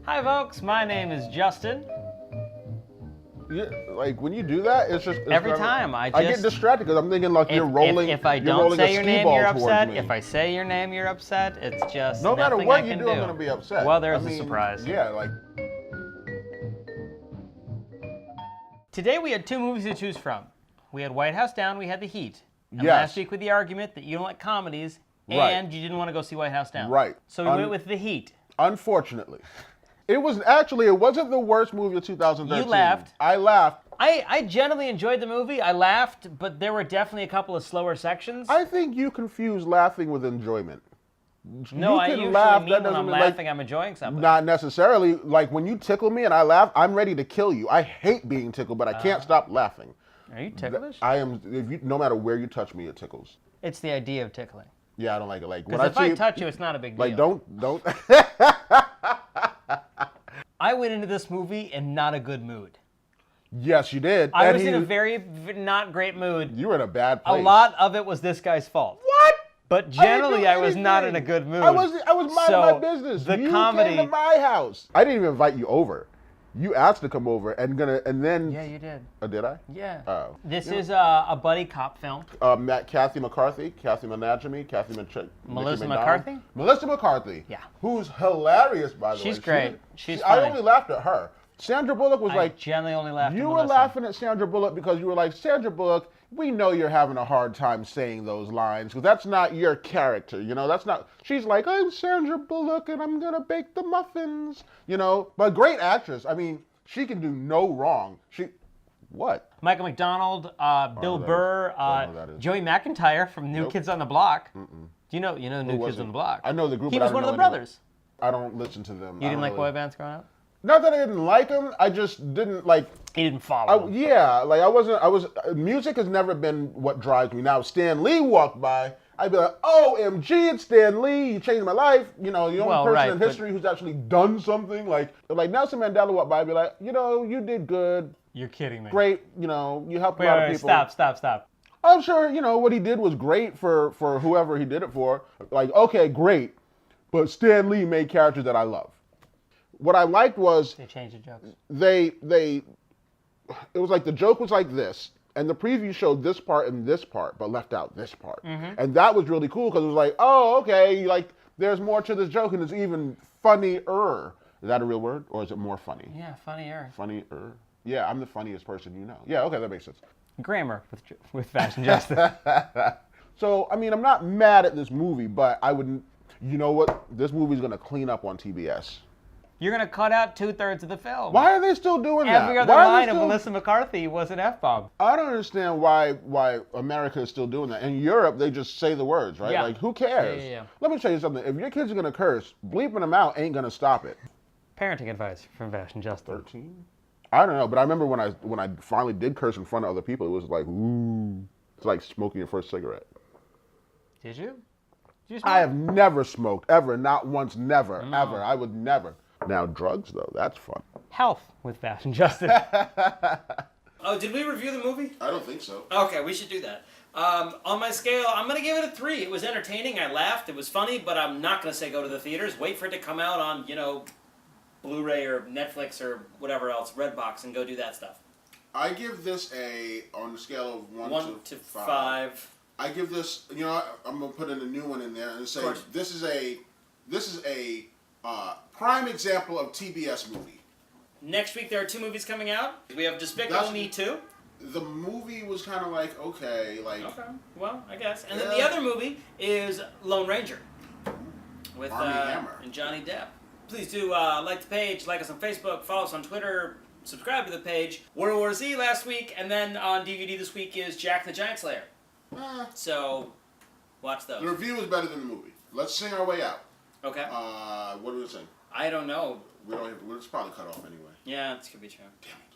Hi folks, my name is Justin. Yeah, like when you do that, it's Every time I get distracted because I'm thinking like you're rolling. If I don't say your name, you're upset. If I say your name, you're upset. It's just no matter nothing what I you can do, I'm gonna be upset. Well, there's a surprise. Yeah, like. Today we had two movies to choose from. We had White House Down, we had The Heat. And Yes. last week with the argument that you don't like comedies and you didn't want to go see White House Down. Right. So we went with The Heat. Unfortunately. It wasn't the worst movie of 2013. You laughed. I laughed. I generally enjoyed the movie. I laughed, but there were definitely a couple of slower sections. I think you confuse laughing with enjoyment. No, I usually mean when I'm laughing, I'm enjoying something. Not necessarily. Like when you tickle me and I laugh, I'm ready to kill you. I hate being tickled, but I can't stop laughing. Are you ticklish? I am. No matter where you touch me, it tickles. It's the idea of tickling. Yeah, I don't like it. Like when Because if I touch you, it's not a big deal. Like don't. I went into this movie in not a good mood. Yes, you did. I was in a very not great mood. You were in a bad place. A lot of it was this guy's fault. What? But generally, I was not in a good mood. I was minding my business. The comedy. You came to my house. I didn't even invite you over. You asked to come over and then. Yeah, you did. Oh, did I? Yeah. Oh. This is a buddy cop film. Kathy McCarthy, Melissa McCarthy? Melissa McCarthy. Yeah. Who's hilarious, by the way. She's great. She's I funny. only laughed at her. Sandra Bullock was I generally only laughed at you Melissa. were laughing at Sandra Bullock because you were like, Sandra Bullock, we know you're having a hard time saying those lines because that's not your character, you know, that's not, she's like, I'm Sandra Bullock and I'm gonna bake the muffins, you know, but great actress. I mean, she can do no wrong. What? Michael McDonald, Bill Burr, Joey McIntyre from New Kids on the Block. Do you know New Kids on the Block? I know the group. He was one of the brothers. I don't listen to them. You didn't like boy bands growing up? Not that I didn't like them. I just didn't like. He didn't follow. Yeah, like I wasn't. Music has never been what drives me. Now, if Stan Lee walked by, I'd be like, OMG, it's Stan Lee. You changed my life. You know, the only person in history who's actually done something. Like Nelson Mandela walked by, I'd be like, you know, you did good. You're kidding me. Great. You know, you helped a lot of people. Stop. I'm sure, you know, what he did was great for whoever he did it for. Like, okay, great. But Stan Lee made characters that I love. What I liked was they changed the jokes. It was like the joke was like this, and the preview showed this part and this part, but left out this part. And that was really cool because it was like, oh, okay, like there's more to this joke and it's even funnier. Is that a real word, or is it more funny? Yeah, funnier. Funnier. Yeah, I'm the funniest person you know. Yeah, okay, that makes sense. Grammar with Vash and Justin. So, I mean, I'm not mad at this movie, but I wouldn't. You know what? This movie's gonna clean up on TBS. You're going to cut out 2/3 of the film. Why are they still doing that? Every other line of Melissa McCarthy was an F-bomb. I don't understand why America is still doing that. In Europe, they just say the words, right? Yeah. Like, who cares? Yeah. Let me tell you something. If your kids are going to curse, bleeping them out ain't going to stop it. Parenting advice from Vash and Justin. 13? I don't know, but I remember when I finally did curse in front of other people, it was like, ooh. It's like smoking your first cigarette. Did you? Did you smoke? I have never smoked, ever. Not once, never, ever. I would never. Now, drugs, though, that's fun. Health with Vash and Justin. Oh, did we review the movie? I don't think so. Okay, we should do that. On my scale, I'm going to give it a 3. It was entertaining. I laughed. It was funny, but I'm not going to say go to the theaters. Wait for it to come out on, Blu-ray or Netflix or whatever else, Redbox, and go do that stuff. I give this on the scale of 1 to 5. I give this, I'm going to put in a new one in there and say this is a prime example of TBS movie. Next week there are 2 movies coming out. We have Despicable Me 2. The movie was kind of like, okay, well, I guess. And then the other movie is Lone Ranger with Armie Hammer and Johnny Depp. Please do like the page, like us on Facebook, follow us on Twitter, subscribe to the page. World War Z last week, and then on DVD this week is Jack the Giant Slayer. So, watch those. The review is better than the movie. Let's sing our way out. Okay. What do we sing? I don't know. We'll just probably cut off anyway. Yeah, this could be true. Damn it.